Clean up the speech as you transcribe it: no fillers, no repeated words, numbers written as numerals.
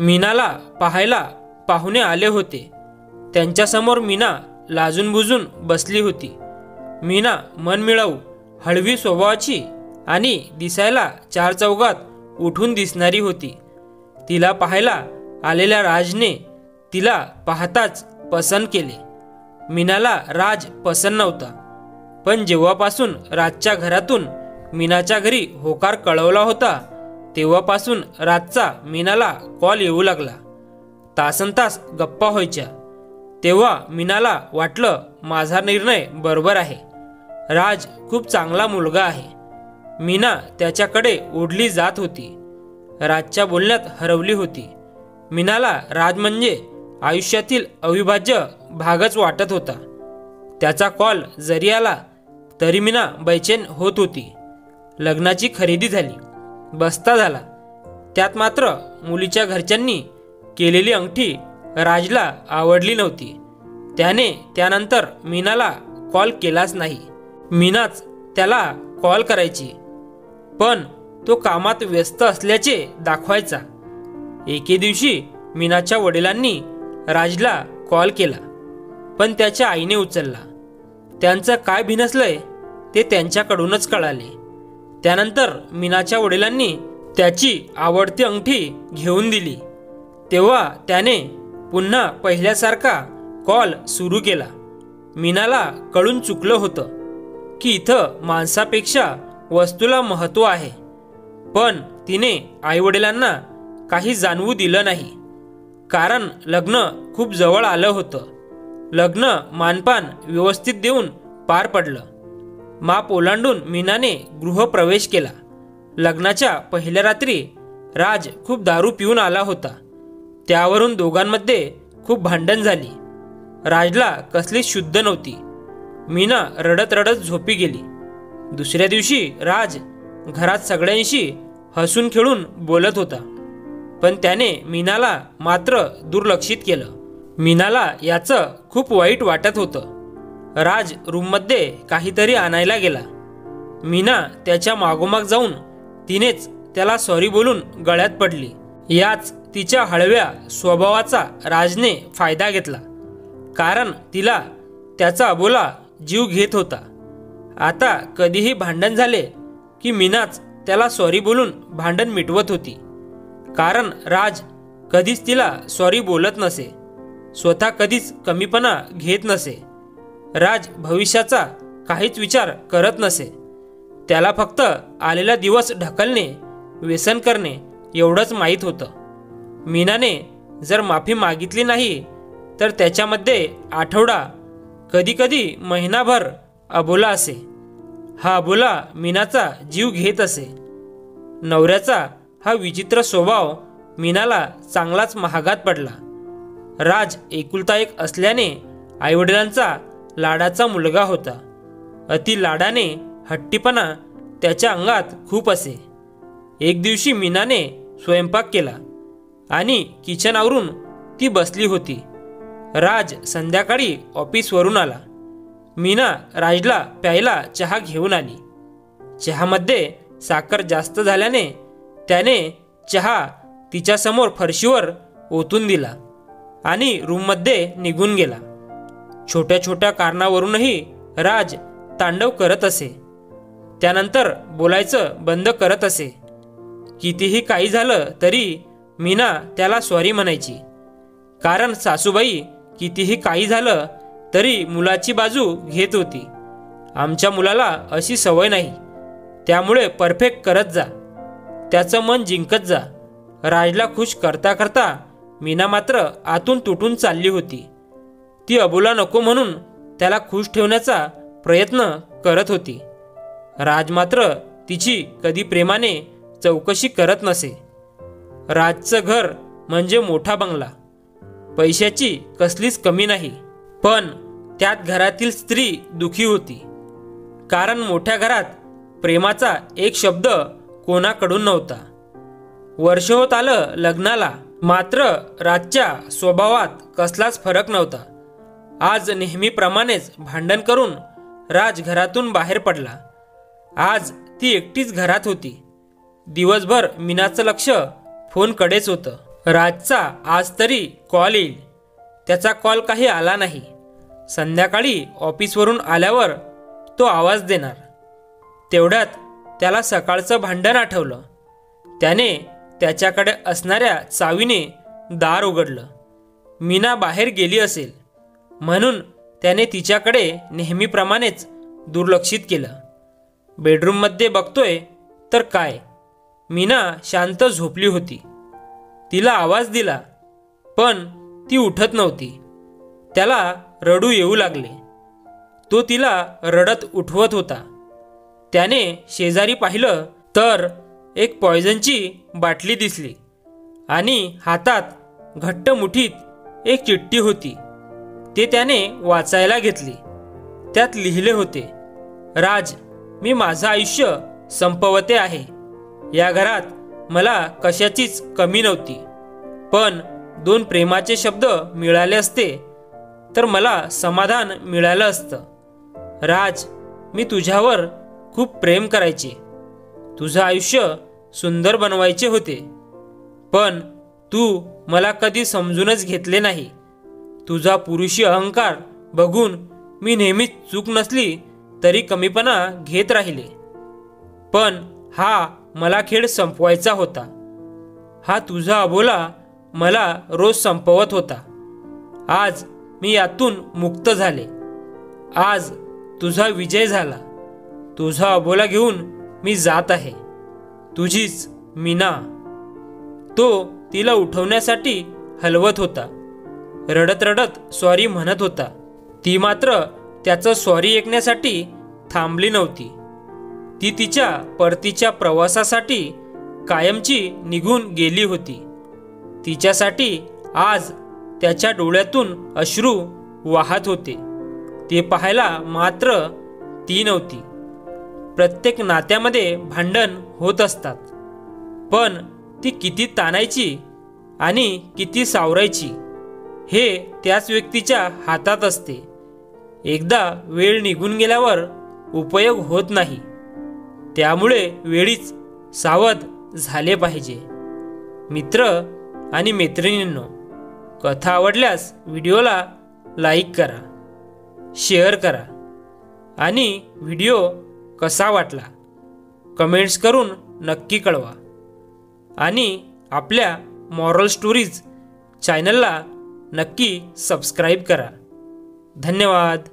मीनाला पाहायला पाहुणे आले होते। त्यांच्यासमोर मीना लाजून बुजून बसली होती। मीना मनमिळाऊ, हळवी स्वभावाची आणि दिसायला चार चौघात उठून दिसणारी होती। तिला पाहायला आलेल्या राजने तिला पाहताच पसंत केले। मीनाला राज पसंत नव्हता, पण जेव्हापासून राजच्या घरातून मीनाच्या घरी होकार कळवला होता तेव्हापासून राजचा मीनाला कॉल येऊ लागला। तासनतास गप्पा व्हायच्या। तेव्हा मीनाला वाटलं माझा निर्णय बरोबर आहे। राज खूप चांगला मुलगा आहे। मीना त्याच्याकडे ओढली जात होती, राजच्या बोलण्यात हरवली होती। मीनाला राज म्हणजे आयुष्यातील अविभाज्य भागच वाटत होता। त्याचा कॉल जरी आला तरी मीना बेचैन होत होती। लग्नाची खरेदी झाली, बस्ता झाला, त्यात मात्र मुलीच्या घरच्यांनी केलेली अंगठी राजला आवडली नव्हती। त्याने त्यानंतर मीनाला कॉल केलाच नाही। मीनाच त्याला कॉल करायची, पण तो कामात व्यस्त असल्याचे दाखवायचा। एके दिवशी मीनाच्या वडिलांनी राजला कॉल केला, पण त्याच्या आईने उचलला। त्यांचं काय भिनसलंय ते त्यांच्याकडूनच कळाले। त्यानंतर मीनाच्या वडिलांनी त्याची आवडती अंगठी घेऊन दिली। तेव्हा त्याने पुन्हा पहिल्यासारखा कॉल सुरू केला। मीनाला कळून चुकलं होतं की इथं माणसापेक्षा वस्तूला महत्त्व आहे, पण तिने आईवडिलांना काही जाणवू दिलं नाही, कारण लग्न खूप जवळ आलं होतं। लग्न मानपान व्यवस्थित देऊन पार पडलं। माप ओलांडून मीनाने गृहप्रवेश केला। लग्नाच्या पहिल्या रात्री राज खूप दारू पिऊन आला होता। त्यावरून दोघांमध्ये खूप भांडण झाली। राजला कसलीच शुद्ध नव्हती। मीना रडत रडत झोपी गेली। दुसऱ्या दिवशी राज घरात सगळ्यांशी हसून खेळून बोलत होता, पण त्याने मीनाला मात्र दुर्लक्षित केलं। मीनाला याचं खूप वाईट वाटत होतं। राज रूममध्ये काहीतरी आणायला गेला। मीना त्याच्या मागोमाग जाऊन तिनेच त्याला सॉरी बोलून गळ्यात पडली। याच तिच्या हळव्या स्वभावाचा राजने फायदा घेतला, कारण तिला त्याचा अबोला जीव घेत होता। आता कधीही भांडण झाले की मीनाच त्याला सॉरी बोलून भांडण मिटवत होती, कारण राज कधीच तिला सॉरी बोलत नसे, स्वतः कधीच कमीपणा घेत नसे। राज भविष्याचा काहीच विचार करत नसे। त्याला फक्त आलेला दिवस ढकलणे, व्यसन करणे एवढंच माहीत होतं। मीनाने जर माफी मागितली नाही तर त्याच्यामध्ये आठवडा, कधीकधी महिनाभर अबोला असे। हा अबोला मीनाचा जीव घेत असे। नवऱ्याचा हा विचित्र स्वभाव मीनाला चांगलाच महागात पडला। राज एकुलता एक असल्याने आईवडिलांचा लाडाचा मुलगा होता। अति लाडाने हट्टीपणा त्याच्या अंगात खूप असे। एक दिवशी मीनाने स्वयंपाक केला आणि किचन आवरून ती बसली होती। राज संध्याकाळी ऑफिसवरून आला। मीना राजला प्यायला चहा घेऊन आली। चहामध्ये साखर जास्त झाल्याने त्याने चहा तिच्यासमोर फरशीवर ओतून दिला आणि रूममध्ये निघून गेला। छोट्या छोट्या कारणावरूनही राज तांडव करत असे। त्यानंतर बोलायचं बंद करत असे। कितीही काही झालं तरी मीना त्याला सॉरी म्हणायची, कारण सासूबाई कितीही काही झालं तरी मुलाची बाजू घेत होती। आमच्या मुलाला अशी सवय नाही, त्यामुळे परफेक्ट करत जा, त्याचं मन जिंकत जा। राजला खुश करता करता मीना मात्र आतून तुटून चालली होती। ती अबोला नको म्हणून त्याला खुश ठेवण्याचा प्रयत्न करत होती। राज मात्र तिची कधी प्रेमाने चौकशी करत नसे। राजचं घर म्हणजे मोठा बंगला, पैशाची कसलीच कमी नाही, पण त्यात घरातील स्त्री दुखी होती, कारण मोठ्या घरात प्रेमाचा एक शब्द कोणाकडून नव्हता। वर्ष होत आलं लग्नाला, मात्र राजच्या स्वभावात कसलाच फरक नव्हता। आज नेहमीप्रमाणेच भांडण करून राज घरातून बाहेर पडला। आज ती एकटीच घरात होती। दिवसभर मीनाचं लक्ष फोनकडेच होतं। राजचा आज तरी कॉल येईल. त्याचा कॉल काही आला नाही. संध्याकाळी ऑफिसवरून आल्यावर तो आवाज देणार. तेवढ्यात त्याला सकाळचं भांडण आठवलं. त्याने त्याच्याकडे असणाऱ्या चावीने दार उघडलं. मीना बाहेर गेली असेल म्हणून त्याने तिच्याकडे नेहमीप्रमाणेच दुर्लक्षित केलं. बेडरूममध्ये बघतोय तर काय, मीना शांत झोपली होती. तिला आवाज दिला पण ती उठत नव्हती. त्याला रडू येऊ लागले. तो तिला रडत उठवत होता. त्याने शेजारी पाहिलं तर एक पॉयझनची बाटली दिसली आणि हातात घट्ट मुठीत एक चिठ्ठी होती. ते त्याने वाचायला घेतली. त्यात लिहिले होते, राज, मी माझं आयुष्य संपवते आहे. या घरात मला कशाचीच कमी नव्हती, पण 2 प्रेमाचे शब्द मिळाले असते तर मला समाधान मिळालं असतं. राज, मी तुझ्यावर खूप प्रेम करायचे. तुझं आयुष्य सुंदर बनवायचे होते, पण तू मला कधी समजूनच घेतले नाही. तुझा पुरुषी अहंकार बघून मी नेहमीच चूक नसली तरी कमीपणा घेत राहिले. पण हा मला खेळ संपवायचा होता. हा तुझा अबोला मला रोज संपवत होता. आज मी यातून मुक्त झाले. आज तुझा विजय झाला. तुझा अबोला घेऊन मी जात आहे. तुझीच मीना. तो तिला उठवण्यासाठी हलवत होता. रडत रडत सॉरी म्हणत होता. ती मात्र त्याचं सॉरी ऐकण्यासाठी थांबली नव्हती. ती तिच्या परतीच्या प्रवासासाठी कायमची निघून गेली होती. तिच्यासाठी आज त्याच्या डोळ्यातून अश्रू वाहत होते. ते पाहायला मात्र ती नव्हती. प्रत्येक नात्यामध्ये भांडण होत असतात, पण ती किती ताणायची आणि किती सावरायची हे त्याच व्यक्तीच्या हातात असते. एकदा वेळ निघून गेल्यावर उपयोग होत नाही. त्यामुळे वेळीच सावध झाले पाहिजे. मित्र आणि मैत्रिणींनो, कथा आवडल्यास व्हिडिओला लाईक करा, शेअर करा आणि व्हिडिओ कसा वाटला कमेंट्स करून नक्की कळवा. आणि आपल्या मॉरल स्टोरीज चॅनलला नक्की सबस्क्राईब करा. धन्यवाद.